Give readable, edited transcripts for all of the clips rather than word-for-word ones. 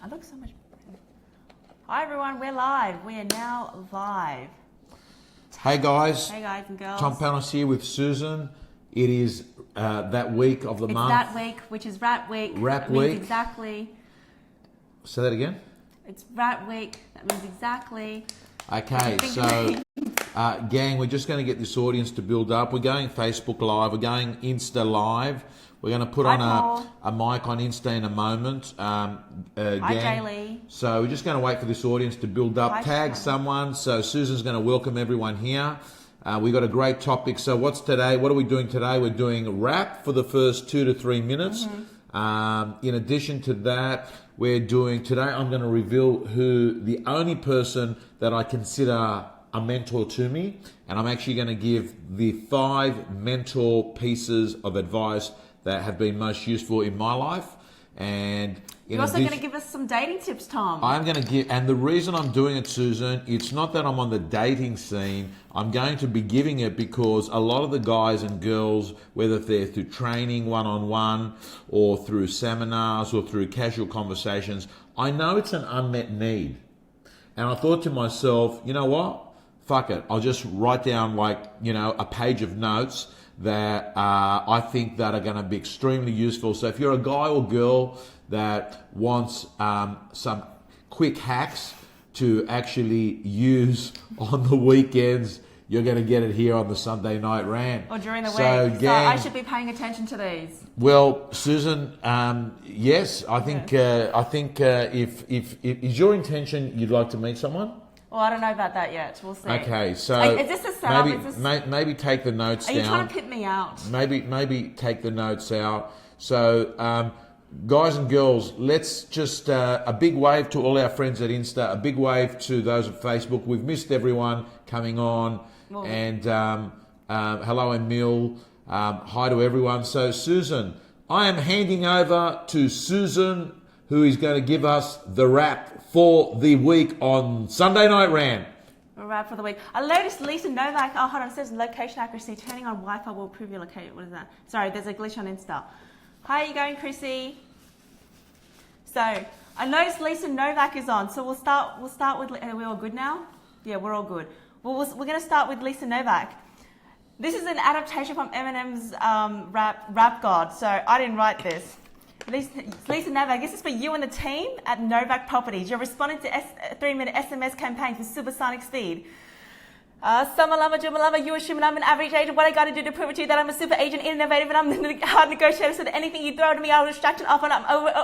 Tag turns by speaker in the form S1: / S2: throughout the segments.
S1: I look so much better. Hi everyone, we're live. We are now live.
S2: Hey guys.
S1: Hey guys and girls.
S2: Tom Panos here with Susan. It is that week of the month.
S1: It's that week, which is Rap Week.
S2: Rap
S1: that means
S2: Week.
S1: Exactly.
S2: Say that again.
S1: It's Rap Week. That means exactly.
S2: Okay, so gang, we're just going to get this audience to build up. We're going Facebook Live. We're going Insta Live. We're going to put on a mic on Insta in a moment.
S1: Hi,
S2: gang.
S1: Jaylee.
S2: So we're just going to wait for this audience to build up.
S1: Hi,
S2: Tag someone. So Susan's going to welcome everyone here. We got a great topic. So what's today? What are we doing today? We're doing rap for the first 2 to 3 minutes. In addition to that, we're doing today. I'm going to reveal who the only person that I consider a mentor to me, and I'm actually going to give the 5 mentor pieces of advice that have been most useful in my life. And
S1: you're also going to give us some dating tips, Tom.
S2: I'm going to give, and the reason I'm doing it, Susan, it's not that I'm on the dating scene. I'm going to be giving it because a lot of the guys and girls, whether they're through training one-on-one or through seminars or through casual conversations, I know it's an unmet need. And I thought to myself, you know what? Fuck it. I'll just write down a page of notes that I think that are going to be extremely useful. So if you're a guy or girl that wants some quick hacks to actually use on the weekends, you're going to get it here on the Sunday Night Rant.
S1: Or during the week.
S2: Gang,
S1: So I should be paying attention to these.
S2: Well, Susan, yes, I think if is your intention you'd like to meet someone?
S1: Well, I don't know about that yet. We'll see.
S2: Okay, so
S1: is this a setup?
S2: maybe take the notes down.
S1: Are you trying to pit me out?
S2: Maybe take the notes out. So, guys and girls, let's just a big wave to all our friends at Insta. A big wave to those at Facebook. We've missed everyone coming on, and hello, Emil. Hi to everyone. So, Susan, I am handing over to Susan, who is going to give us the rap for the week on Sunday Night Rant.
S1: Rap for the week. I noticed Lisa Novak. Oh, hold on. It says location accuracy. Turning on Wi-Fi will prove your location. What is that? Sorry, there's a glitch on Insta. How are you going, Chrissy? So I noticed Lisa Novak is on. So we'll start with. Are we all good now? Yeah, we're all good. Well, we're going to start with Lisa Novak. This is an adaptation from Eminem's Rap God. So I didn't write this. Lisa Novak, this is for you and the team at Novak Properties. You're responding to a 3-minute SMS campaign for supersonic speed. Summer lover, Juma lover, you assuming I'm an average agent. What I got to do to prove it to you that I'm a super agent, innovative, and I'm the hard negotiator. So that anything you throw to me, I'll distract and offer. And I'm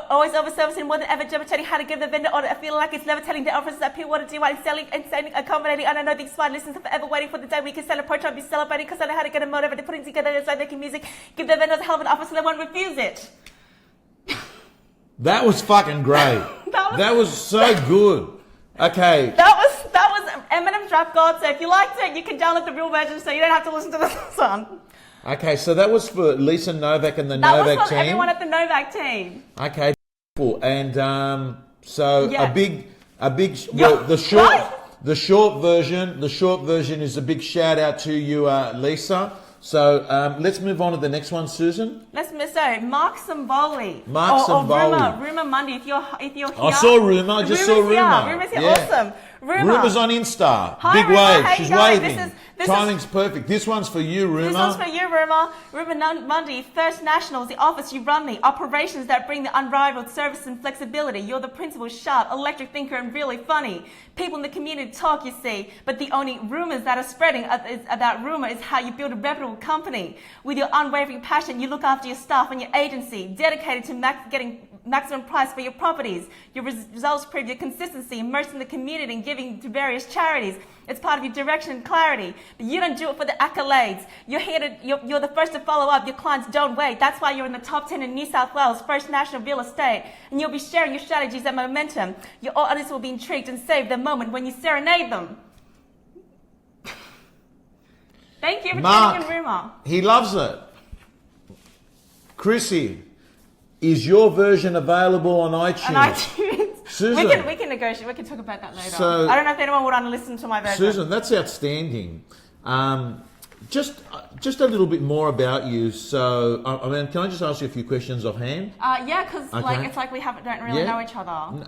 S1: always over-servicing more than ever, demonstrating how to give the vendor order. I feel like it's levitating the offers that people want to do while selling and selling, accommodating. And I know these smart listeners are forever waiting for the day we can sell a approach. I'll be celebrating because I know how to get them motivated, putting together this like making music, give the vendors a hell of an offer so they won't refuse it.
S2: That was fucking great. that was so good. Okay.
S1: That was Eminem's Rap God. So if you liked it, you can download the real version so you don't have to listen to this one.
S2: Okay, so that was for Lisa Novak and the Novak team.
S1: That was for everyone at the Novak team.
S2: Okay, cool. And so
S1: yeah.
S2: the short version is a big shout out to you, Lisa. So let's move on to the next one, Susan.
S1: Mark Samboli.
S2: Samboli.
S1: Rumour Monday. If you're here.
S2: I saw Rumour. I just saw Rumour.
S1: Rumour's here. Yeah. Awesome.
S2: Rumour's on Insta.
S1: Hi,
S2: big
S1: Rumour.
S2: wave. She's waving. Timing's perfect. This one's for you, Rumour.
S1: This one's for you, Rumour. Rumour Monday. First Nationals, the office you run the operations that bring the unrivaled service and flexibility. You're the principal, sharp, electric thinker, and really funny. People in the community talk, you see, but the only rumors that are spreading about Rumour is how you build a reputable company. With your unwavering passion, you look after your staff and your agency, dedicated to getting maximum price for your properties. Your results prove your consistency, immersed in the community and giving to various charities. It's part of your direction and clarity. But you don't do it for the accolades. You're the first to follow up. Your clients don't wait. That's why you're in the top 10 in New South Wales, First National Real Estate. And you'll be sharing your strategies and momentum. Your audience will be intrigued and save the moment when you serenade them. Thank you for tuning in, Rumour.
S2: He loves it. Chrissy, is your version available on iTunes?
S1: On iTunes.
S2: Susan,
S1: we can negotiate. We can talk about that later.
S2: So,
S1: I don't know if anyone would want to listen to my version.
S2: Susan, that's outstanding. just a little bit more about you. So, I mean, can I just ask you a few questions offhand?
S1: Yeah, because like it's like we don't really know each other.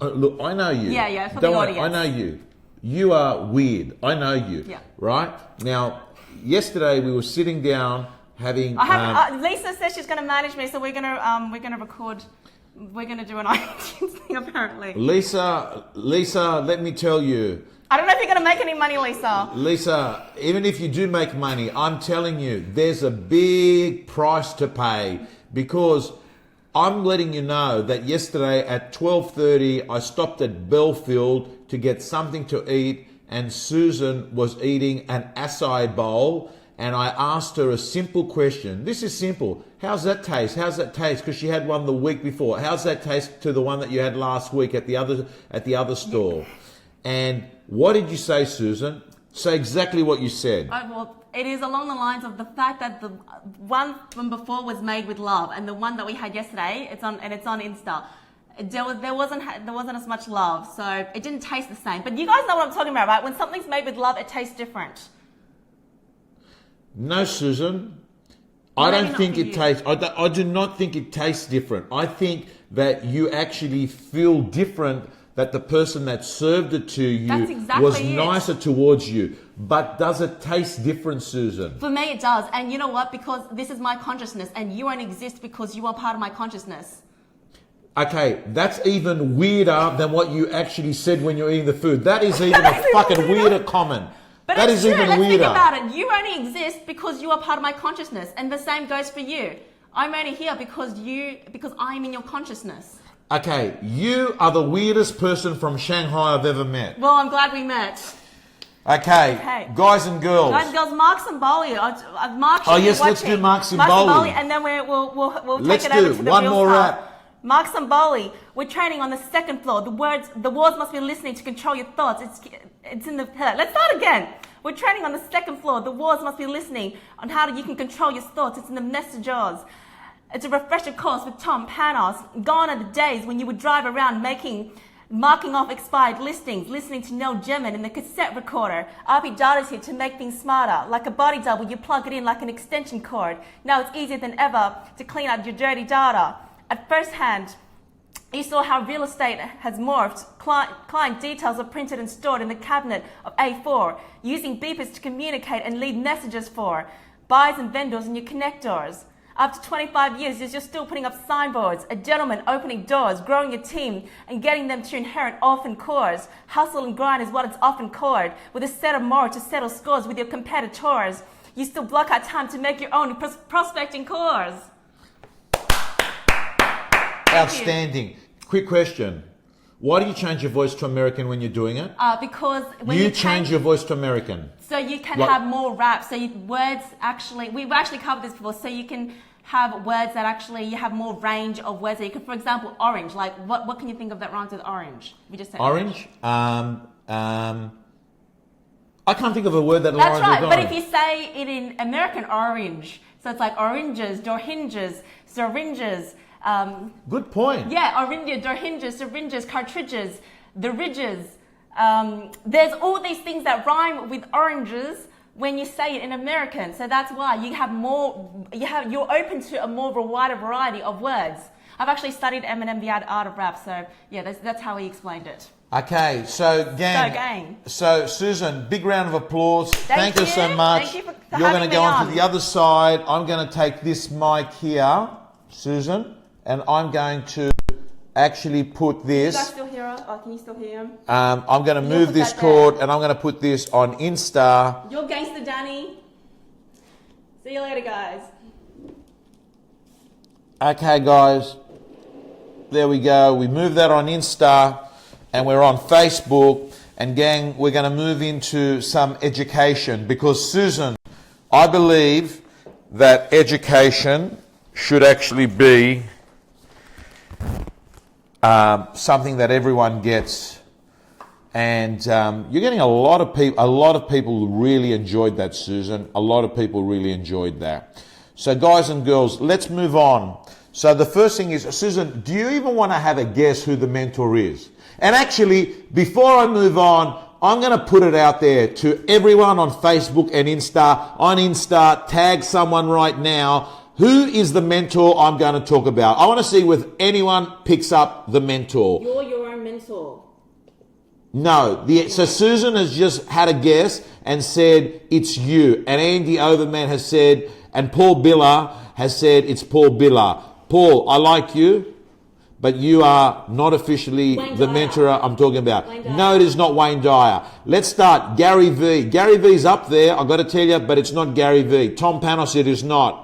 S2: Look, I know you.
S1: Yeah, for
S2: Don't
S1: the
S2: worry,
S1: audience.
S2: I know you. You are weird. I know you.
S1: Yeah.
S2: Right? Now, yesterday we were sitting down having...
S1: Lisa says she's going to manage me, so we're going to record... We're going to do an iTunes thing, apparently.
S2: Lisa, let me tell you.
S1: I don't know if you're going to make any money, Lisa.
S2: Lisa, even if you do make money, I'm telling you, there's a big price to pay, because I'm letting you know that yesterday at 12:30, I stopped at Belfield to get something to eat, and Susan was eating an acai bowl, and I asked her a simple question. This is simple. How's that taste? How's that taste? Because she had one the week before. How's that taste to the one that you had last week at the other store? And what did you say, Susan? Say exactly what you said.
S1: Well, it is along the lines of the fact that the one from before was made with love, and the one that we had yesterday, it's on Insta. There wasn't as much love, so it didn't taste the same. But you guys know what I'm talking about, right? When something's made with love, it tastes different.
S2: No, Susan.
S1: Well,
S2: I
S1: maybe
S2: don't
S1: not
S2: think
S1: for
S2: it
S1: you.
S2: tastes. I do not think it tastes different. I think that you actually feel different. That the person that served it to you
S1: That's exactly
S2: was
S1: it.
S2: nicer towards you. But does it taste different, Susan?
S1: For me, it does. And you know what? Because this is my consciousness, and you won't exist because you are part of my consciousness.
S2: Okay, that's even weirder than what you actually said when you're eating the food. That is even a fucking weirder comment.
S1: But
S2: That
S1: it's
S2: is
S1: true.
S2: even
S1: Let's
S2: weirder.
S1: think about it. You only exist because you are part of my consciousness, and the same goes for you. I'm only here because I'm in your consciousness.
S2: Okay, you are the weirdest person from Shanghai I've ever met.
S1: Well, I'm glad we met.
S2: Okay, guys and girls.
S1: Guys and girls, Mark Simboli. Mark should
S2: Oh,
S1: be
S2: yes, let's
S1: watching.
S2: do Mark Simboli.
S1: And then we'll take
S2: Let's
S1: it over
S2: do
S1: to the
S2: one
S1: real
S2: more
S1: stuff.
S2: rap.
S1: Mark Simboli. We're training on the second floor. The walls must be listening to control your thoughts. It's in the head. Let's start again. We're training on the second floor. The walls must be listening on how you can control your thoughts. It's in the messages. It's a refresher course with Tom Panos. Gone are the days when you would drive around marking off expired listings, listening to Neil Gaiman in the cassette recorder. RP Data's here to make things smarter. Like a body double, you plug it in like an extension cord. Now it's easier than ever to clean up your dirty data. At first hand, you saw how real estate has morphed. Client details are printed and stored in the cabinet of A4, using beepers to communicate and leave messages for buyers and vendors in your connectors. After 25 years, you're still putting up signboards, a gentleman opening doors, growing your team, and getting them to inherit orphan cores. Hustle and grind is what it's often called, with a set of more to settle scores with your competitors. You still block out time to make your own prospecting cores.
S2: Outstanding. Quick question. Why do you change your voice to American when you're doing it?
S1: Because when
S2: you change your voice to American.
S1: So you can have more rap. So we've actually covered this before. So you can have words that actually, you have more range of words that you can, for example, orange. Like what can you think of that rhymes with orange? We just said
S2: orange. I can't think of a word that
S1: That's
S2: rhymes
S1: right.
S2: with
S1: But
S2: orange.
S1: if you say it in American, orange. So it's like oranges, door hinges, syringes.
S2: Good point.
S1: Yeah, oranges, door hinges, syringes, cartridges, the ridges. There's all these things that rhyme with oranges when you say it in American. So that's why you're open to a more wider variety of words. I've actually studied Eminem, the art of rap. So yeah, that's how he explained it.
S2: Okay, so gang. So Susan, big round of applause. Thank you so much.
S1: Thank you for
S2: You're
S1: having
S2: going to
S1: me
S2: go on
S1: on.
S2: to the other side. I'm going to take this mic here, Susan, and I'm going to actually put
S1: Can you guys
S2: this.
S1: still hear us? Can you still hear him?
S2: I'm going to
S1: You'll
S2: move
S1: put
S2: this
S1: that
S2: cord and I'm going to put this on Insta.
S1: You're gangster, Danny. See you later, guys.
S2: Okay, guys. There we go. We move that on Insta and we're on Facebook. And gang, we're going to move into some education because Susan, I believe that education should actually be something that everyone gets, and you're getting a lot of people. A lot of people really enjoyed that, Susan. A lot of people really enjoyed that. So, guys and girls, let's move on. So, the first thing is, Susan, do you even want to have a guess who the mentor is? And actually, before I move on, I'm going to put it out there to everyone on Facebook and Insta. On Insta, tag someone right now. Who is the mentor I'm going to talk about? I want to see if anyone picks up the mentor.
S1: You're your own mentor.
S2: No. So Susan has just had a guess and said it's you. And Andy Overman has said, and Paul Biller has said it's Paul Biller. Paul, I like you, but you are not officially the mentor I'm talking about. No, it is not Wayne Dyer. Let's start. Gary V. Gary V's up there, I've got to tell you, but it's not Gary V. Tom Panos, it is not.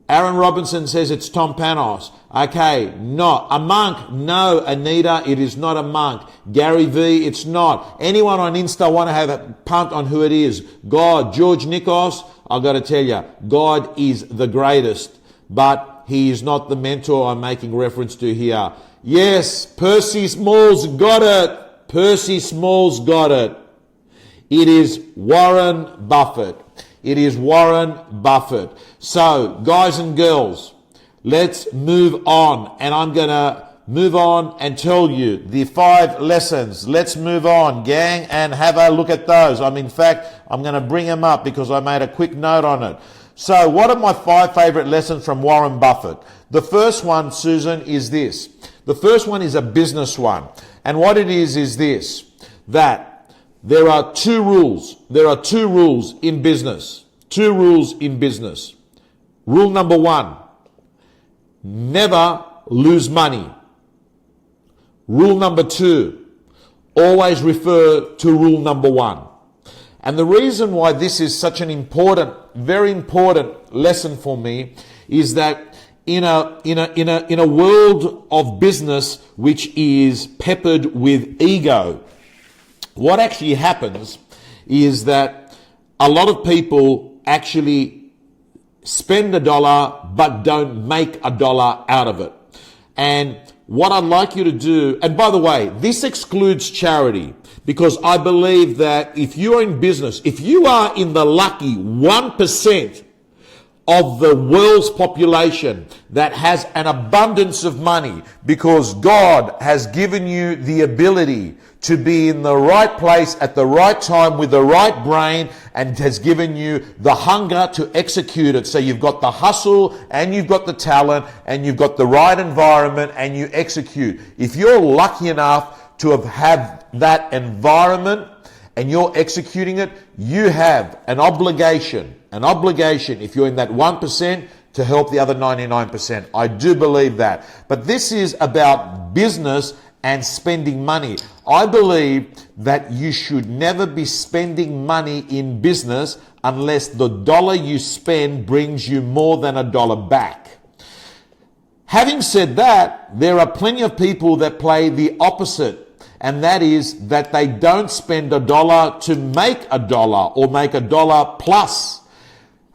S2: Aaron Robinson says it's Tom Panos. Okay, not. A monk? No, Anita, it is not a monk. Gary V, it's not. Anyone on Insta want to have a punt on who it is? God, George Nikos, I've got to tell you, God is the greatest, but he is not the mentor I'm making reference to here. Yes, Percy Smalls got it. Percy Smalls got it. It is Warren Buffett. It is Warren Buffett. So, guys and girls, let's move on. And I'm going to move on and tell you the 5 lessons. Let's move on, gang, and have a look at those. In fact, I'm going to bring them up because I made a quick note on it. So, what are my 5 favorite lessons from Warren Buffett? The first one, Susan, is this. The first one is a business one. And what it is this, that there are 2 rules. There are 2 rules in business. 2 rules in business. Rule number 1, never lose money. Rule number 2, always refer to rule number 1. And the reason why this is such an important, very important lesson for me is that in a world of business which is peppered with ego, what actually happens is that a lot of people actually spend $1 but don't make $1 out of it. And what I'd like you to do, and by the way, this excludes charity, because I believe that if you're in business, if you are in the lucky 1% of the world's population that has an abundance of money because God has given you the ability to be in the right place at the right time with the right brain and has given you the hunger to execute it. So you've got the hustle and you've got the talent and you've got the right environment and you execute. If you're lucky enough to have that environment and you're executing it, you have an obligation, if you're in that 1%, to help the other 99%. I do believe that. But this is about business and spending money. I believe that you should never be spending money in business unless the dollar you spend brings you more than $1 back. Having said that, there are plenty of people that play the opposite. And that is that they don't spend $1 to make $1 or make $1 plus.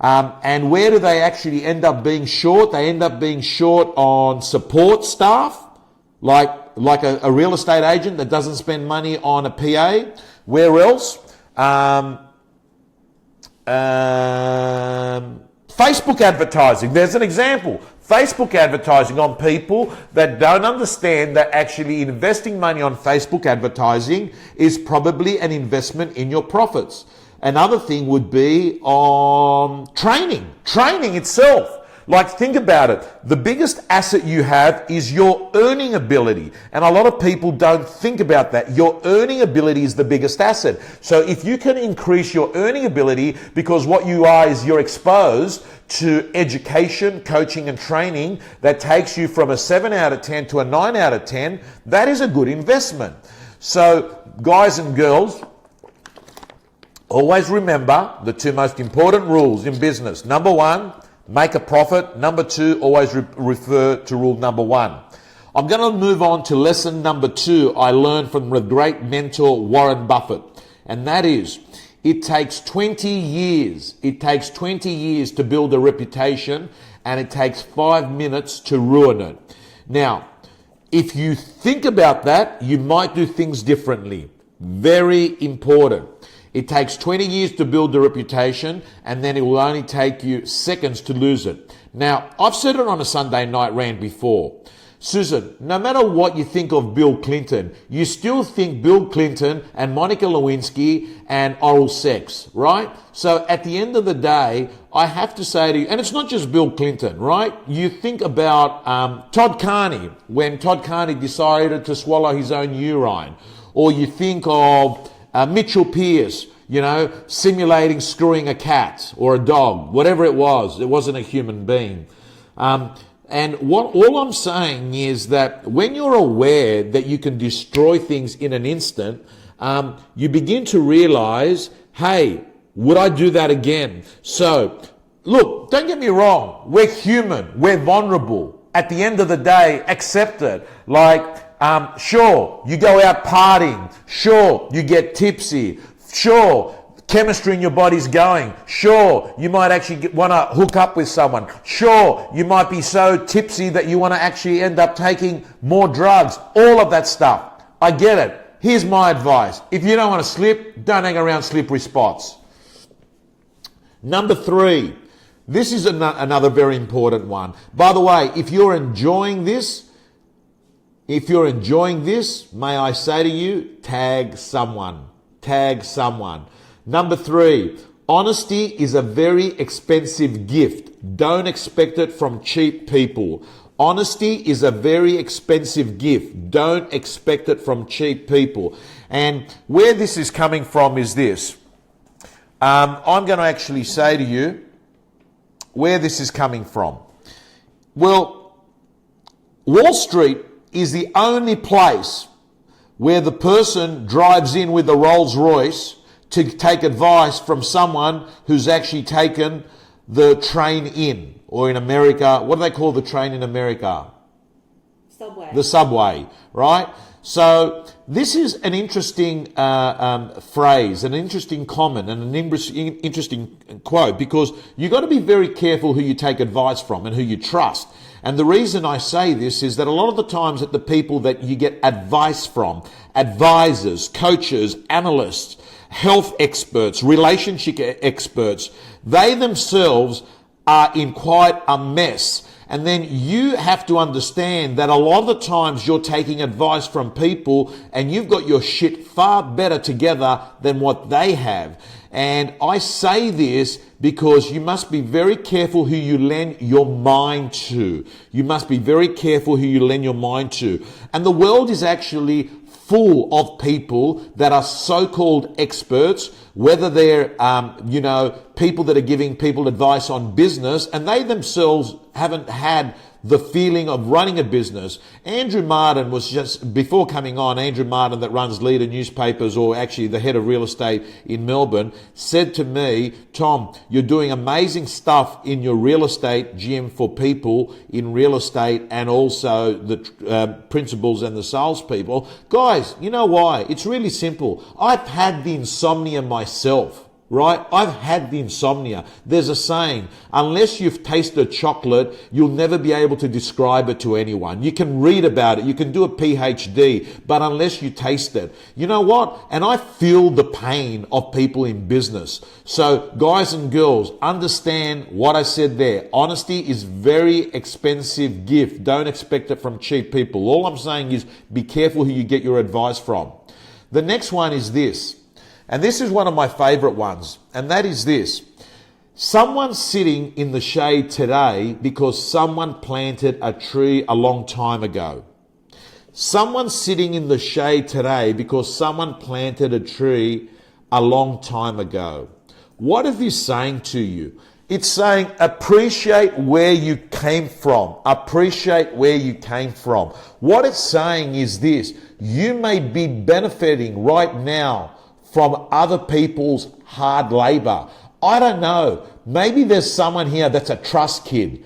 S2: And where do they actually end up being short? They end up being short on support staff, like a real estate agent that doesn't spend money on a PA. Where else? Facebook advertising. There's an example. Facebook advertising on people that don't understand that actually investing money on Facebook advertising is probably an investment in your profits. Another thing would be on training itself. Like, think about it. The biggest asset you have is your earning ability. And a lot of people don't think about that. Your earning ability is the biggest asset. So if you can increase your earning ability, because what you are is you're exposed to education, coaching and training that takes you from a 7 out of 10 to a 9 out of 10, that is a good investment. So guys and girls, always remember the 2 most important rules in business. Number 1, make a profit. Number 2, always refer to rule number 1. I'm going to move on to lesson number 2 I learned from the great mentor Warren Buffett. And that is, it takes 20 years. It takes 20 years to build a reputation, and it takes 5 minutes to ruin it. Now, if you think about that, you might do things differently. Very important. It takes 20 years to build the reputation, and then it will only take you seconds to lose it. Now, I've said it on a Sunday night rant before. Susan, no matter what you think of Bill Clinton, you still think Bill Clinton and Monica Lewinsky and oral sex, right? So at the end of the day, I have to say to you, and it's not just Bill Clinton, right? You think about Todd Carney, when Todd Carney decided to swallow his own urine. Or you think of Mitchell Pearce, simulating screwing a cat or a dog, whatever it was. It wasn't a human being. And all I'm saying is that when you're aware that you can destroy things in an instant, you begin to realize, hey, would I do that again? So, look, don't get me wrong. We're human. We're vulnerable. At the end of the day, accept it. Sure, you go out partying. Sure, you get tipsy. Sure, chemistry in your body's going. Sure, you might actually want to hook up with someone. Sure, you might be so tipsy that you want to actually end up taking more drugs. All of that stuff. I get it. Here's my advice. If you don't want to slip, don't hang around slippery spots. Number 3. This is another very important one. By the way, if you're enjoying this, may I say to you, tag someone. Tag someone. Number 3, honesty is a very expensive gift. Don't expect it from cheap people. Honesty is a very expensive gift. Don't expect it from cheap people. And where this is coming from is this. I'm going to actually say to you where this is coming from. Well, Wall Street is the only place where the person drives in with a Rolls Royce to take advice from someone who's actually taken the train in. Or in America, what do they call the train in America?
S1: Subway. The
S2: subway, right? So this is an interesting phrase, an interesting comment, and an interesting quote, because you've got to be very careful who you take advice from and who you trust. And the reason I say this is that a lot of the times that the people that you get advice from, advisors, coaches, analysts, health experts, relationship experts, they themselves are in quite a mess. And then you have to understand that a lot of the times you're taking advice from people and you've got your shit far better together than what they have. And I say this because you must be very careful who you lend your mind to. You must be very careful who you lend your mind to. And the world is actually full of people that are so-called experts, whether they're, people that are giving people advice on business, and they themselves haven't had the feeling of running a business. Andrew Martin was just, before coming on, Andrew Martin that runs Leader Newspapers, or actually the head of real estate in Melbourne, said to me, Tom, you're doing amazing stuff in your real estate, GM for people in real estate, and also the principals and the salespeople. Guys, you know why? It's really simple. I've had the insomnia myself. Right? I've had the insomnia. There's a saying, unless you've tasted chocolate, you'll never be able to describe it to anyone. You can read about it. You can do a PhD, but unless you taste it. You know what? And I feel the pain of people in business. So guys and girls, understand what I said there. Honesty is very expensive gift. Don't expect it from cheap people. All I'm saying is be careful who you get your advice from. The next one is this. And this is one of my favorite ones, and that is this. Someone's sitting in the shade today because someone planted a tree a long time ago. Someone's sitting in the shade today because someone planted a tree a long time ago. What is this saying to you? It's saying appreciate where you came from. Appreciate where you came from. What it's saying is this. You may be benefiting right now from other people's hard labor. I don't know. Maybe there's someone here that's a trust kid,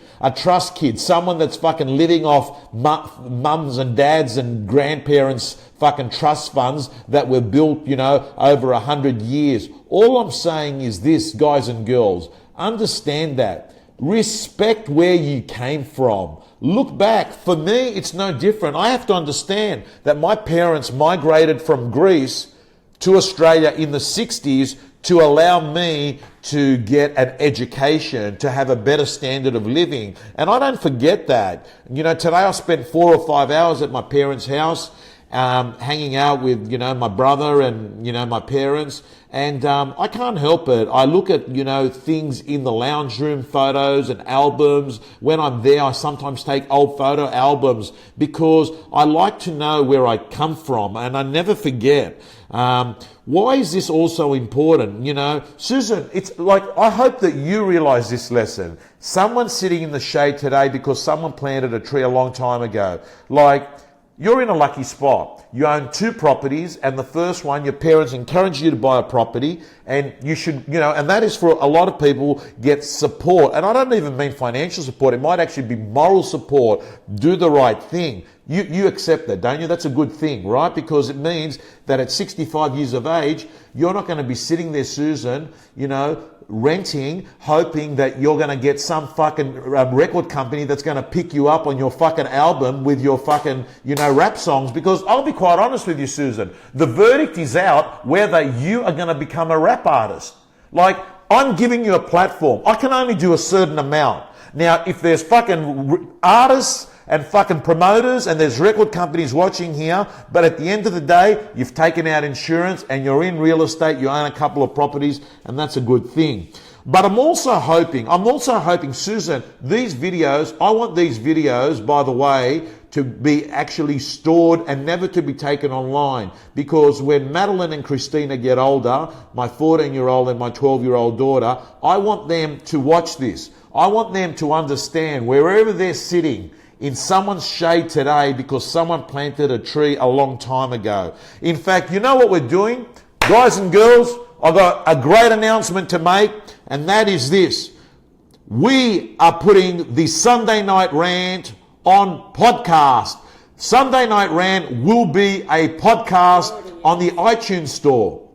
S2: someone that's fucking living off mums and dads and grandparents' fucking trust funds that were built, over 100 years. All I'm saying is this, guys and girls, understand that. Respect where you came from. Look back. For me, it's no different. I have to understand that my parents migrated from Greece to Australia in the 60s to allow me to get an education, to have a better standard of living. And I don't forget that. You know, today I spent 4 or 5 hours at my parents' house, hanging out with, you know, my brother and, you know, my parents. And I can't help it. I look at, you know, things in the lounge room, photos and albums. When I'm there, I sometimes take old photo albums because I like to know where I come from and I never forget. Why is this also important? You know, Susan, it's like, I hope that you realize this lesson. Someone's sitting in the shade today because someone planted a tree a long time ago. Like, you're in a lucky spot. You own 2 properties, and the first one, your parents encourage you to buy a property, and you should, you know, and that is for a lot of people, get support. And I don't even mean financial support. It might actually be moral support. Do the right thing. You accept that, don't you? That's a good thing, right? Because it means that at 65 years of age, you're not going to be sitting there, Susan, you know, renting, hoping that you're going to get some fucking record company that's going to pick you up on your fucking album with your fucking, you know, rap songs. Because I'll be quite honest with you, Susan, the verdict is out whether you are going to become a rap artist. Like, I'm giving you a platform. I can only do a certain amount. Now, if there's fucking artists and fucking promoters and there's record companies watching here, but at the end of the day, you've taken out insurance and you're in real estate, you own a couple of properties, and that's a good thing. But I'm also hoping, Susan, these videos, I want these videos, by the way, to be actually stored and never to be taken online. Because when Madeline and Christina get older, my 14-year-old and my 12-year-old daughter, I want them to watch this. I want them to understand wherever they're sitting, in someone's shade today because someone planted a tree a long time ago. In fact, you know what we're doing? Guys and girls, I've got a great announcement to make, and that is this. We are putting the Sunday Night Rant on podcast. Sunday Night Rant will be a podcast on the iTunes store.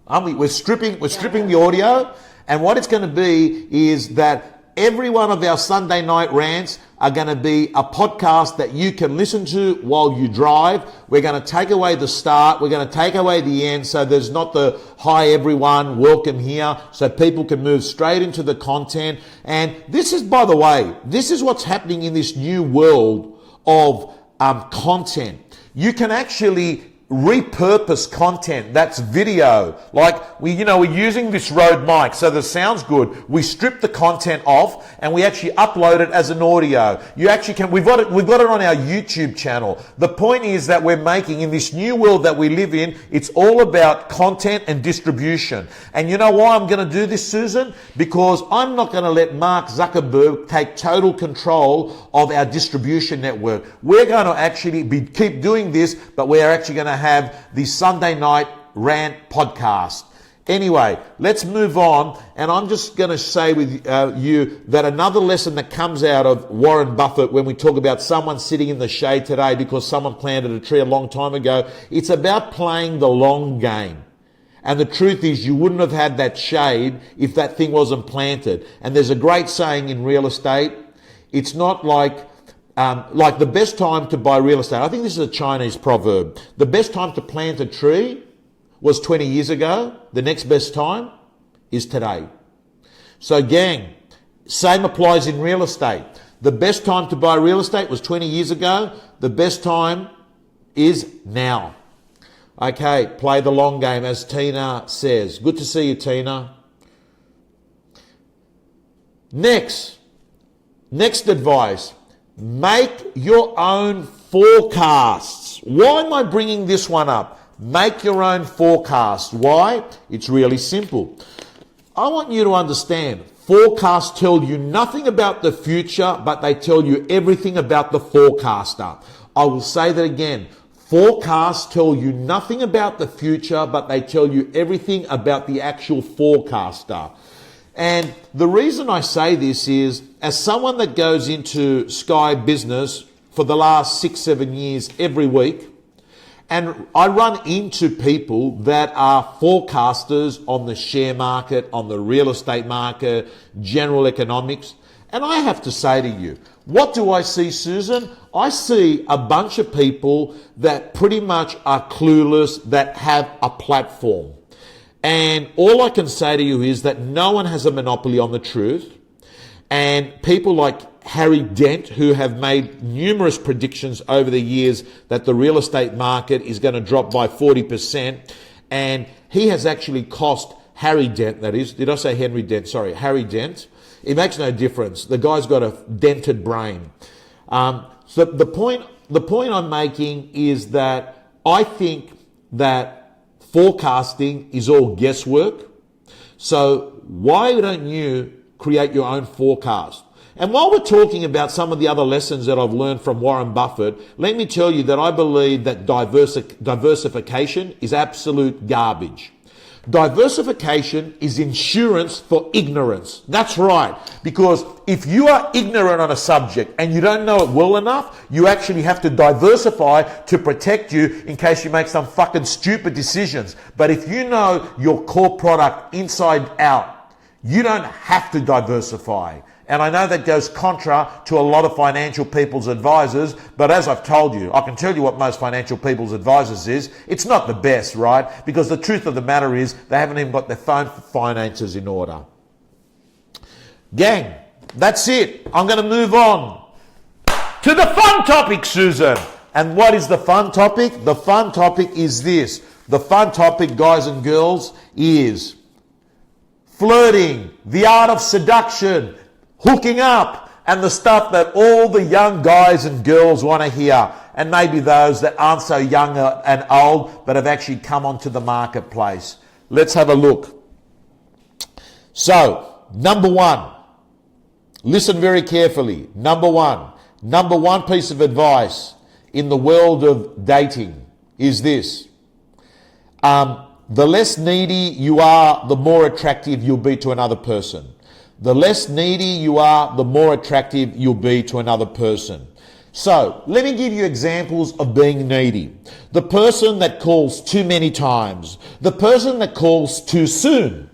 S2: We're stripping the audio, and what it's going to be is that every one of our Sunday night rants are going to be a podcast that you can listen to while you drive. We're going to take away the start. We're going to take away the end. So there's not the hi everyone, welcome here. So people can move straight into the content. And this is, by the way, this is what's happening in this new world of content. You can actually repurpose content that's video. Like we're using this Rode mic, so the sound's good. We strip the content off and we actually upload it as an audio. You actually can. We've got it on our YouTube channel. The point is that we're making in this new world that we live in. It's all about content and distribution. And you know why I'm going to do this, Susan? Because I'm not going to let Mark Zuckerberg take total control of our distribution network. We're going to actually keep doing this, but we're actually going to have the Sunday Night Rant podcast. Anyway, let's move on, and I'm just going to say with you that another lesson that comes out of Warren Buffett when we talk about someone sitting in the shade today because someone planted a tree a long time ago, it's about playing the long game. And the truth is, you wouldn't have had that shade if that thing wasn't planted. And there's a great saying in real estate, it's not like the best time to buy real estate. I think this is a Chinese proverb. The best time to plant a tree was 20 years ago. The next best time is today. So gang, same applies in real estate. The best time to buy real estate was 20 years ago. The best time is now. Okay, play the long game, as Tina says. Good to see you, Tina. Next advice. Make your own forecasts. Why am I bringing this one up? Make your own forecasts. Why? It's really simple. I want you to understand, forecasts tell you nothing about the future, but they tell you everything about the forecaster. I will say that again. Forecasts tell you nothing about the future, but they tell you everything about the actual forecaster. And the reason I say this is, as someone that goes into Sky business for the last 6-7 years every week, and I run into people that are forecasters on the share market, on the real estate market, general economics, And I have to say to you, what do I see, Susan? I see a bunch of people that pretty much are clueless, that have a platform. And all I can say to you is that no one has a monopoly on the truth. And people like Harry Dent, who have made numerous predictions over the years that the real estate market is going to drop by 40%. And he has actually cost Harry Dent, that is. Did I say Henry Dent? Sorry, Harry Dent. It makes no difference. The guy's got a dented brain. So the point I'm making is that I think that forecasting is all guesswork. So why don't you create your own forecast? And while we're talking about some of the other lessons that I've learned from Warren Buffett, let me tell you that I believe that diversification is absolute garbage. Diversification is insurance for ignorance. That's right. Because if you are ignorant on a subject and you don't know it well enough, you actually have to diversify to protect you in case you make some fucking stupid decisions. But if you know your core product inside out, you don't have to diversify. And I know that goes contra to a lot of financial people's advisors, but as I've told you, I can tell you what most financial people's advisors is. It's not the best, right? Because the truth of the matter is they haven't even got their phone finances in order. Gang, that's it. I'm going to move on to the fun topic, Susan. And what is the fun topic? The fun topic is this. The fun topic, guys and girls, is flirting, the art of seduction, hooking up, and the stuff that all the young guys and girls want to hear, and maybe those that aren't so young and old but have actually come onto the marketplace. Let's have a look. So, number one, listen very carefully. Number one piece of advice in the world of dating is this. The less needy you are, the more attractive you'll be to another person. The less needy you are, the more attractive you'll be to another person. So, let me give you examples of being needy. The person that calls too many times. The person that calls too soon.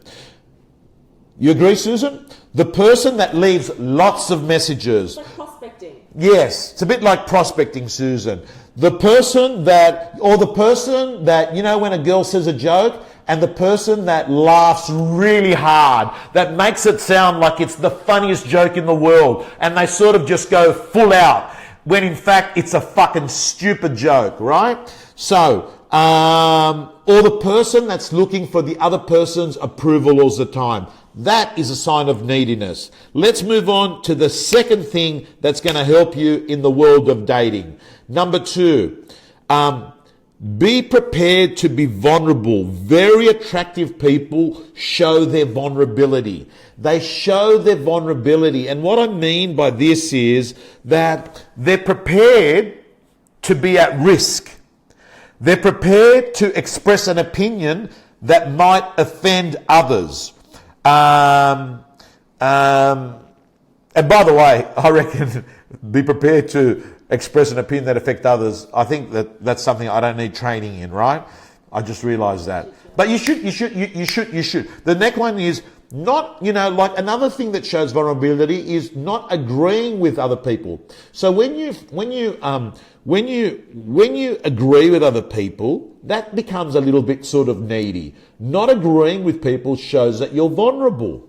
S2: You agree, Susan? The person that leaves lots of messages.
S1: It's like prospecting.
S2: Yes, it's a bit like prospecting, Susan. The person that, you know, when a girl says a joke, and the person that laughs really hard, that makes it sound like it's the funniest joke in the world, and they sort of just go full out, when in fact it's a fucking stupid joke, right? So, or the person that's looking for the other person's approval all the time. That is a sign of neediness. Let's move on to the second thing that's going to help you in the world of dating. Number two, be prepared to be vulnerable. Very attractive people show their vulnerability. They show their vulnerability. And what I mean by this is that they're prepared to be at risk. They're prepared to express an opinion that might offend others. And by the way, I reckon be prepared to express an opinion that affects others. I think that's something I don't need training in, right? I just realized that. But you should. The next one is not, like another thing that shows vulnerability is not agreeing with other people. So when you agree with other people, that becomes a little bit sort of needy. Not agreeing with people shows that you're vulnerable.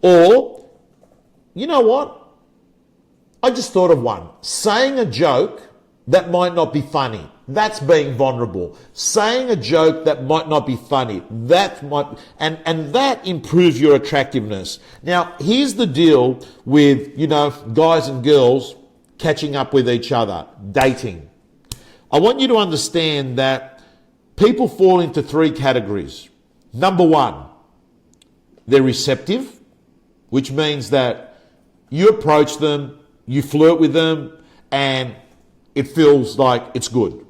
S2: Or, you know what? I just thought of one. Saying a joke that might not be funny. That's being vulnerable. Saying a joke that might not be funny. And that improves your attractiveness. Now, here's the deal with, guys and girls catching up with each other, dating. I want you to understand that people fall into three categories. Number one, they're receptive, which means that you approach them, you flirt with them, and it feels like it's good.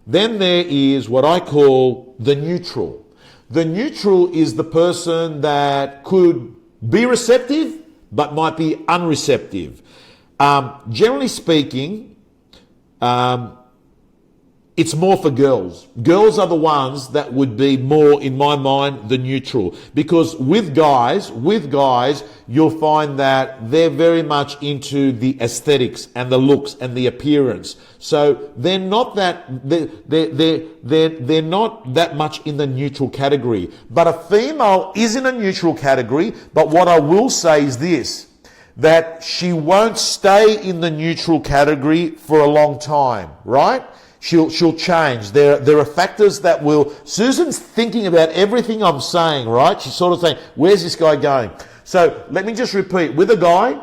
S2: Then there is what I call the neutral. The neutral is the person that could be receptive, but might be unreceptive. Generally speaking, it's more for girls. Girls are the ones that would be more, in my mind, the neutral. Because with guys, you'll find that they're very much into the aesthetics and the looks and the appearance. So they're not that they're not that much in the neutral category. But a female is in a neutral category. But what I will say is this, that she won't stay in the neutral category for a long time, right? She'll change. There are factors that will... Susan's thinking about everything I'm saying, right? She's sort of saying, where's this guy going? So let me just repeat. With a guy,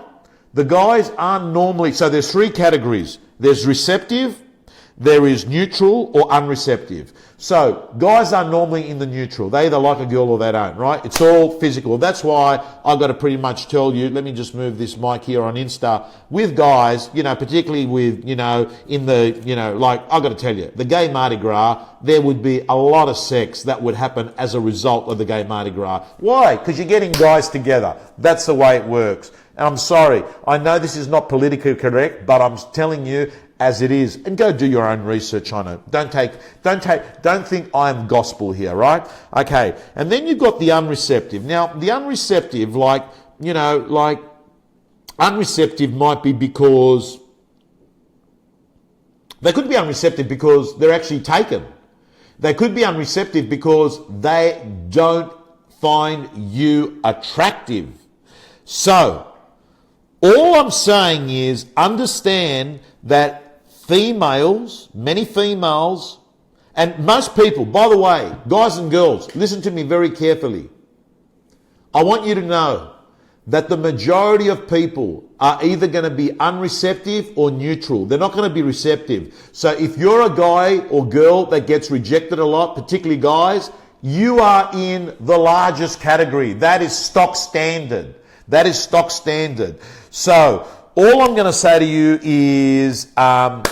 S2: the guys aren't normally... So there's three categories. There's receptive, there is neutral or unreceptive. So guys are normally in the neutral. They either like a girl or they don't, right? It's all physical. That's why I've got to pretty much tell you, let me just move this mic here on Insta, with guys, you know, particularly with, you know, in the, you know, like, I've got to tell you, the gay Mardi Gras, there would be a lot of sex that would happen as a result of the gay Mardi Gras. Why? Because you're getting guys together. That's the way it works. And I'm sorry, I know this is not politically correct, but I'm telling you as it is, and go do your own research on it. Don't think I'm gospel here, right? Okay, and then you've got the unreceptive. Now, the unreceptive, like, you know, like, unreceptive might be because, they could be unreceptive because they're actually taken. They could be unreceptive because they don't find you attractive. So, all I'm saying is understand that females, many females, and most people, by the way, guys and girls, listen to me very carefully. I want you to know that the majority of people are either going to be unreceptive or neutral. They're not going to be receptive. So if you're a guy or girl that gets rejected a lot, particularly guys, you are in the largest category. That is stock standard. That is stock standard. So all I'm going to say to you is, and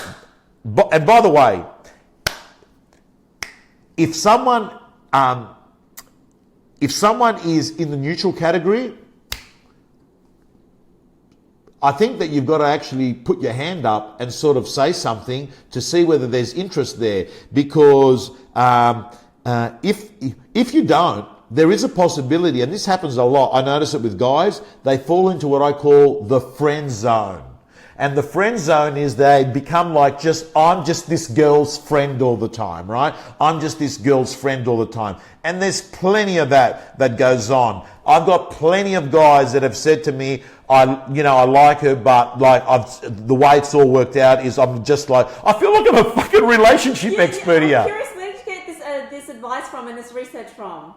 S2: by the way, if someone is in the neutral category, I think that you've got to actually put your hand up and sort of say something to see whether there's interest there. Because if you don't, there is a possibility, and this happens a lot. I notice it with guys. They fall into what I call the friend zone. And the friend zone is they become like I'm just this girl's friend all the time, right? I'm just this girl's friend all the time. And there's plenty of that goes on. I've got plenty of guys that have said to me, I like her, but like the way it's all worked out is I'm just like, I feel like I'm a fucking relationship expert here.
S1: I'm curious, where did you get this advice from and this research from?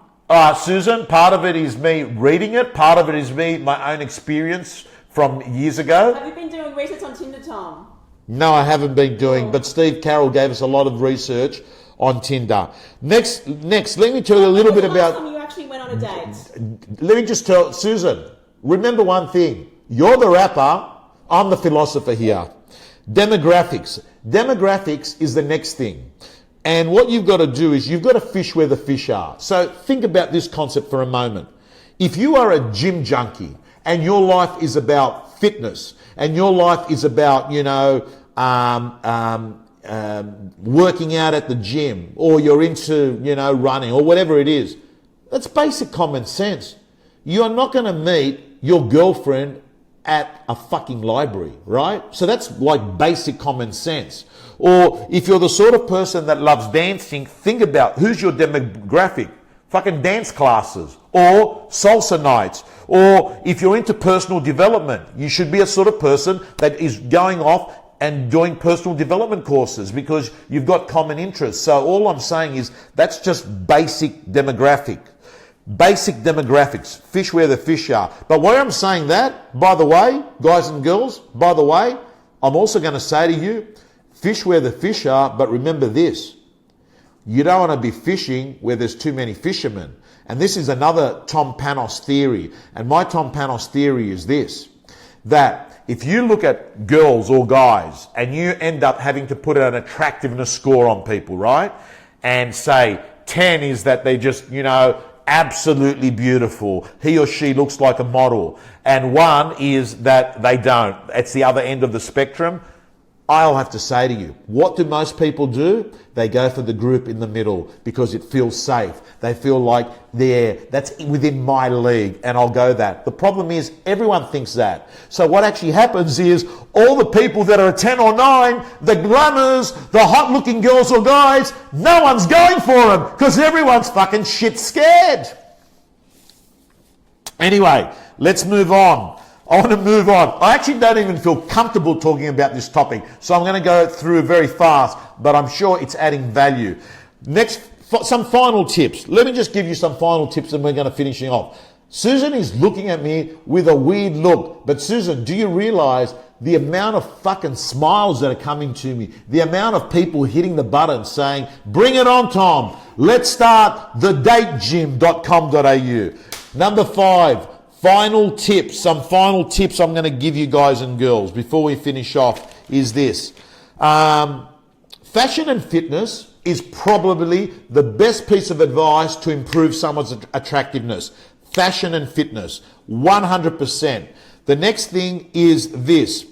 S2: Susan, part of it is me reading it. Part of it is my own experience from years ago.
S1: Have you been doing research on Tinder, Tom?
S2: No, I haven't been doing, but Steve Carroll gave us a lot of research on Tinder. Next, let me tell you a little bit about...
S1: When was the last time you actually went on a date?
S2: Let me just tell, Susan, remember one thing. You're the rapper, I'm the philosopher here. Demographics. Demographics is the next thing. And what you've got to do is you've got to fish where the fish are. So think about this concept for a moment. If you are a gym junkie and your life is about fitness and your life is about, working out at the gym, or you're into, running or whatever it is, that's basic common sense. You are not going to meet your girlfriend at a fucking library, right? So that's like basic common sense. Or if you're the sort of person that loves dancing, think about who's your demographic. Fucking dance classes or salsa nights. Or if you're into personal development, you should be a sort of person that is going off and doing personal development courses because you've got common interests. So all I'm saying is that's just basic demographic. Basic demographics. Fish where the fish are. But why I'm saying that, by the way, guys and girls, by the way, I'm also going to say to you, fish where the fish are, but remember this. You don't want to be fishing where there's too many fishermen. And this is another Tom Panos theory. And my Tom Panos theory is this, that if you look at girls or guys and you end up having to put an attractiveness score on people, right? And say 10 is that they just, absolutely beautiful. He or she looks like a model. And 1 is that they don't. It's the other end of the spectrum. I'll have to say to you, what do most people do? They go for the group in the middle because it feels safe. They feel like that's within my league and I'll go that. The problem is everyone thinks that. So what actually happens is all the people that are a 10 or 9, the glamours, the hot looking girls or guys, no one's going for them because everyone's fucking shit scared. Anyway, let's move on. I want to move on. I actually don't even feel comfortable talking about this topic, so I'm going to go through very fast, but I'm sure it's adding value. Next, some final tips. Let me just give you some final tips and we're going to finish off. Susan is looking at me with a weird look, but Susan, do you realize the amount of fucking smiles that are coming to me, the amount of people hitting the button saying, bring it on, Tom. Let's start thedategym.com.au. Number 5. Final tips, some final tips I'm going to give you guys and girls before we finish off is this. Fashion and fitness is probably the best piece of advice to improve someone's attractiveness. Fashion and fitness, 100%. The next thing is this.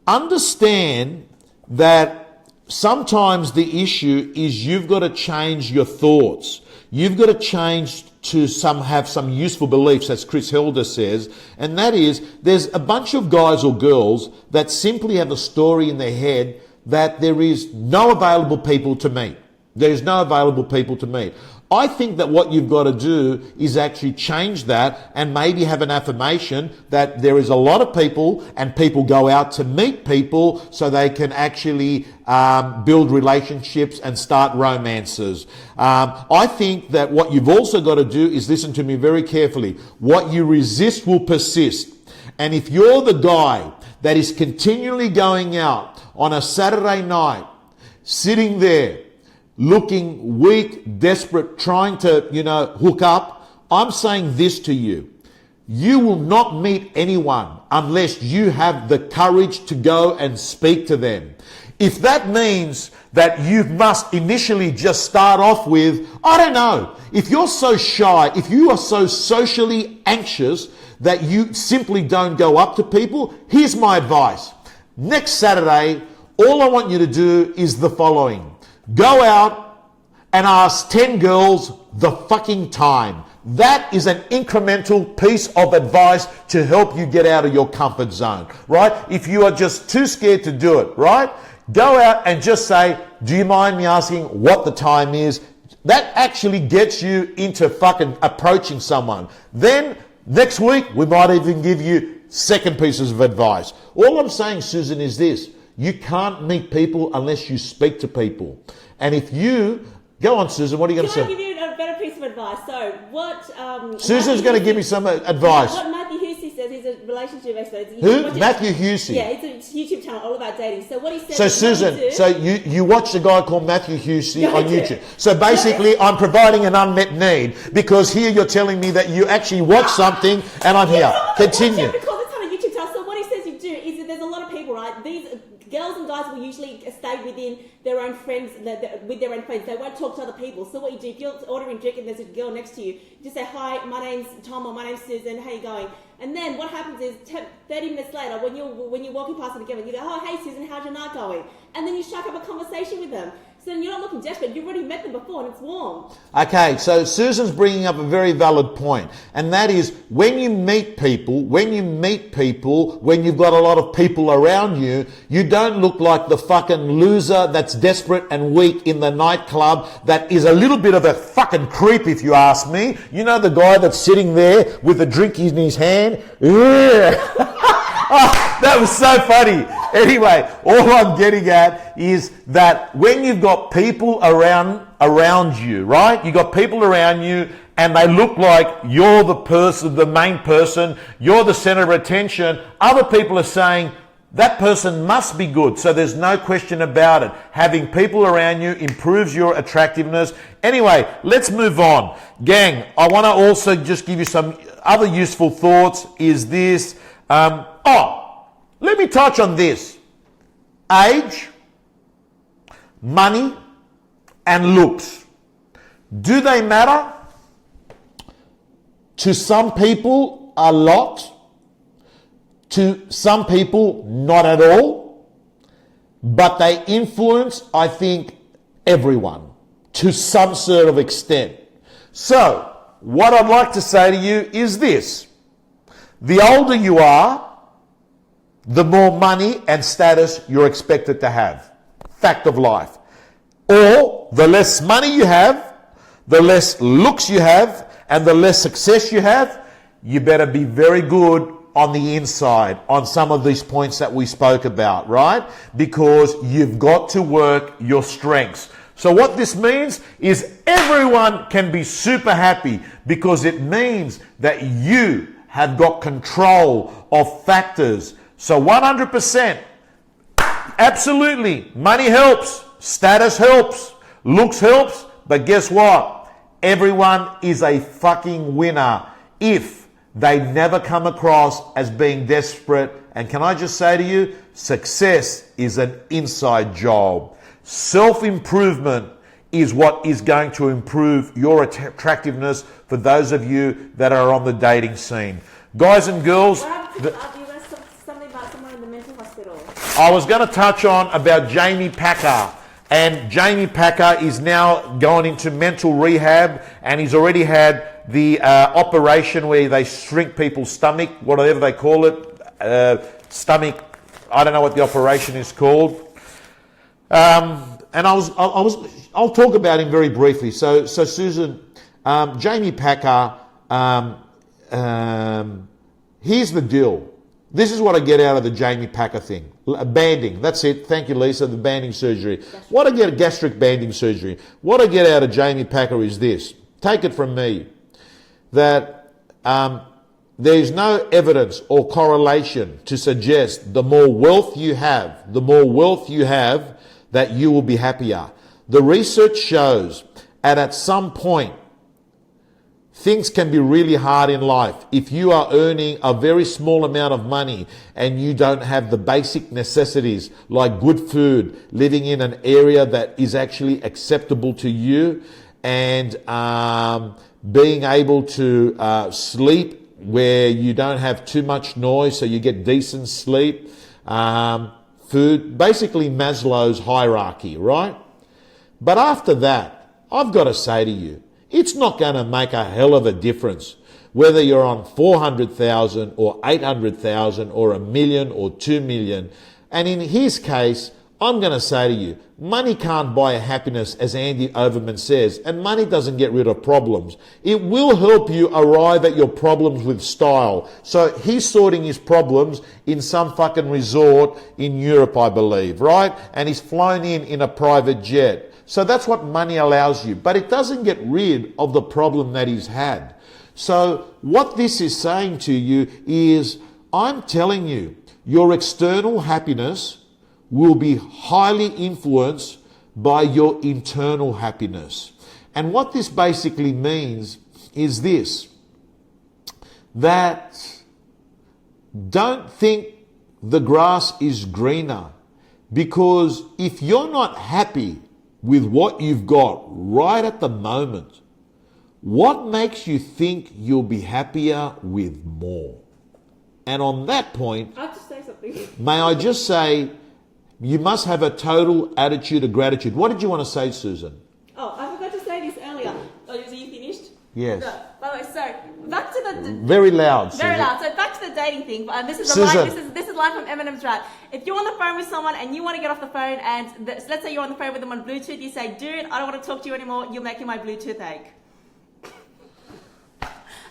S2: Understand that sometimes the issue is you've got to change your thoughts. You've got to change to have some useful beliefs, as Chris Helder says, and that is there's a bunch of guys or girls that simply have a story in their head that there is no available people to meet. There is no available people to meet. I think that what you've got to do is actually change that and maybe have an affirmation that there is a lot of people and people go out to meet people so they can actually build relationships and start romances. I think that what you've also got to do is listen to me very carefully. What you resist will persist. And if you're the guy that is continually going out on a Saturday night, sitting there, looking weak, desperate, trying to, hook up, I'm saying this to you. You will not meet anyone unless you have the courage to go and speak to them. If that means that you must initially just start off with, I don't know, if you're so shy, if you are so socially anxious that you simply don't go up to people, here's my advice. Next Saturday, all I want you to do is the following. Go out and ask 10 girls the fucking time. That is an incremental piece of advice to help you get out of your comfort zone, right? If you are just too scared to do it, right? Go out and just say, do you mind me asking what the time is? That actually gets you into fucking approaching someone. Then next week, we might even give you second pieces of advice. All I'm saying, Susan, is this. You can't meet people unless you speak to people. And if you... Go on, Susan, what are you going to say?
S1: Can I give you a better piece of advice? So, what...
S2: Susan's going to give me some advice.
S1: What Matthew Hussey says, he's a relationship expert.
S2: Who? Matthew Hussey?
S1: Yeah, it's a YouTube channel all about dating. So what he says...
S2: So, Susan, so you watch a guy called Matthew Hussey on YouTube. So, basically, I'm providing an unmet need because here you're telling me that you actually watch something and I'm here. Continue.
S1: Because it's on a YouTube channel. So, what he says you do is that there's a lot of people, right? These... Girls and guys will usually stay within their own friends, with their own friends. They won't talk to other people. So what you do, if you're ordering a drink and there's a girl next to you, you just say, hi, my name's Tom or my name's Susan, how you going? And then what happens is 30 minutes later, when you're walking past them again, you go, oh, hey Susan, how's your night going? And then you strike up a conversation with them. So you're not looking desperate. You've already met them before and it's warm. Okay, so Susan's bringing up a very valid point. And that is when you meet people, when you've got a lot of people around you, you don't look like the fucking loser that's desperate and weak in the nightclub that is a little bit of a fucking creep, if you ask me. You know the guy that's sitting there with a drink in his hand? Yeah. Oh, that was so funny. Anyway, all I'm getting at is that when you've got people around you, right? You've got people around you and they look like you're the person, the main person, you're the center of attention. Other people are saying, that person must be good. So there's no question about it. Having people around you improves your attractiveness. Anyway, let's move on. Gang, I want to also just give you some other useful thoughts is this. Let me touch on this. Age, money, and looks. Do they matter? To some people, a lot. To some people, not at all.
S2: but they influence, I think, everyone to some sort of extent. So, what I'd like to say to you is this. The older you are, the more money and status you're expected to have. Fact of life. Or the less money you have, the less looks you have, and the less success you have, you better be very good on the inside on some of these points that we spoke about, right? Because you've got to work your strengths. So what this means is everyone can be super happy because it means that you have got control of factors. So 100%, absolutely, money helps, status helps, looks helps, but guess what? Everyone is a fucking winner if they never come across as being desperate. And can I just say to you, success is an inside job. Self-improvement is what is going to improve your attractiveness for those of you that are on the dating scene. Guys and girls,
S1: You were something about someone in the mental hospital.
S2: I was going to touch on about Jamie Packer. And Jamie Packer is now going into mental rehab, and he's already had the operation where they shrink people's stomach, whatever they call it, stomach. I don't know what the operation is called. And I'll talk about him very briefly. So Susan, Jamie Packer, here's the deal. This is what I get out of the Jamie Packer thing. Banding, that's it. Thank you, Lisa, the banding surgery. What I get, gastric banding surgery. What I get out of Jamie Packer is this. Take it from me, that there's no evidence or correlation to suggest the more wealth you have, that you will be happier. The research shows at some point, things can be really hard in life. If you are earning a very small amount of money and you don't have the basic necessities like good food, living in an area that is actually acceptable to you, and being able to sleep where you don't have too much noise so you get decent sleep, food, basically Maslow's hierarchy, right? But after that, I've got to say to you, it's not going to make a hell of a difference whether you're on 400,000 or 800,000 or 1 million or 2 million. And in his case, I'm going to say to you, money can't buy happiness, as Andy Overman says, and money doesn't get rid of problems. It will help you arrive at your problems with style. So he's sorting his problems in some fucking resort in Europe, I believe, right? And he's flown in a private jet. So that's what money allows you, but it doesn't get rid of the problem that he's had. So what this is saying to you is, I'm telling you, your external happiness will be highly influenced by your internal happiness. And what this basically means is this, that don't think the grass is greener, because if you're not happy with what you've got right at the moment, what makes you think you'll be happier with more? And on that point,
S1: I'll just say something.
S2: may I just say, you must have a total attitude of gratitude. What did you want to say, Susan?
S1: Oh, I forgot to say this earlier. Oh, so you finished?
S2: Yes.
S1: No. By the way, so back to the
S2: Very loud,
S1: very
S2: Susan.
S1: loud. So back to the dating thing. This is
S2: Susan.
S1: this is live from Eminem's Rap. If you're on the phone with someone and you want to get off the phone, and let's say you're on the phone with them on Bluetooth, you say, "Dude, I don't want to talk to you anymore. You're making my Bluetooth ache."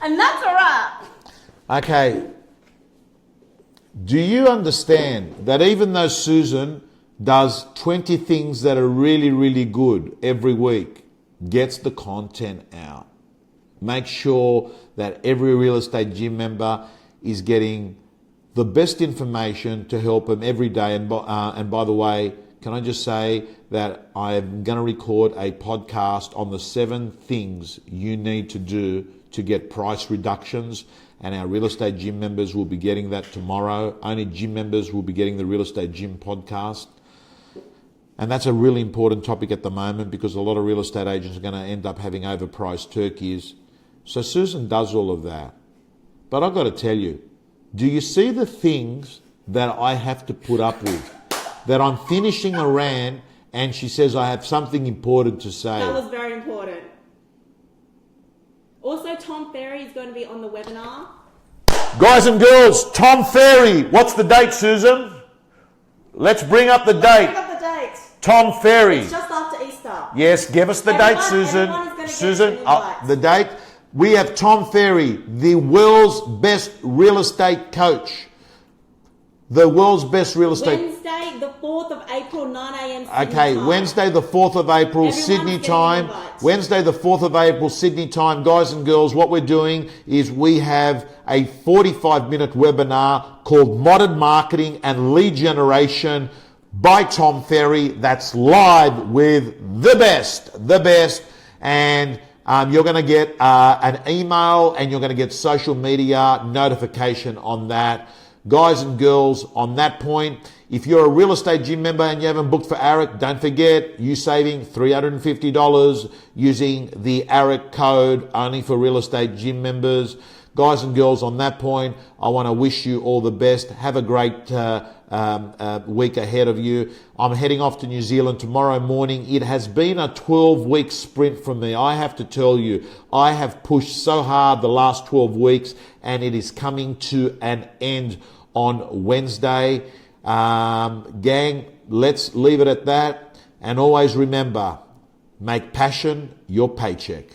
S1: And that's a wrap.
S2: Okay. Do you understand that even though Susan does 20 things that are really, really good every week, gets the content out, make sure that every real estate gym member is getting the best information to help them every day. And by the way, can I just say that I'm going to record a podcast on the 7 things you need to do to get price reductions, and our real estate gym members will be getting that tomorrow. Only gym members will be getting the Real Estate Gym podcast. And that's a really important topic at the moment, because a lot of real estate agents are going to end up having overpriced turkeys. So Susan does all of that. But I've got to tell you, do you see the things that I have to put up with? that I'm finishing a rant and she says I have something important to say.
S1: That was very important. Also, Tom Ferry is going to be on the webinar.
S2: Guys and girls, Tom Ferry. What's the date, Susan? Let's bring up the date.
S1: Bring up the date.
S2: Tom Ferry.
S1: It's just after Easter.
S2: Yes, give us the date, Susan. Susan, the date. We have Tom Ferry, the world's best real estate coach. The world's best real estate.
S1: Wednesday, the 4th of April, 9 a.m. Sydney
S2: Okay,
S1: time.
S2: Wednesday the 4th of April,
S1: Everyone's
S2: Sydney
S1: getting
S2: time.
S1: invites.
S2: Wednesday the 4th of April, Sydney time. Guys and girls, what we're doing is we have a 45-minute webinar called Modern Marketing and Lead Generation by Tom Ferry. That's live with the best. And you're going to get an email and you're going to get social media notification on that. Guys and girls, on that point, if you're a real estate gym member and you haven't booked for ARIC, don't forget, you saving $350 using the ARIC code only for real estate gym members. Guys and girls, on that point, I want to wish you all the best. Have a great week ahead of you. I'm heading off to New Zealand tomorrow morning. It has been a 12-week sprint for me. I have to tell you, I have pushed so hard the last 12 weeks and it is coming to an end on Wednesday. Gang, let's leave it at that. And always remember, make passion your paycheck.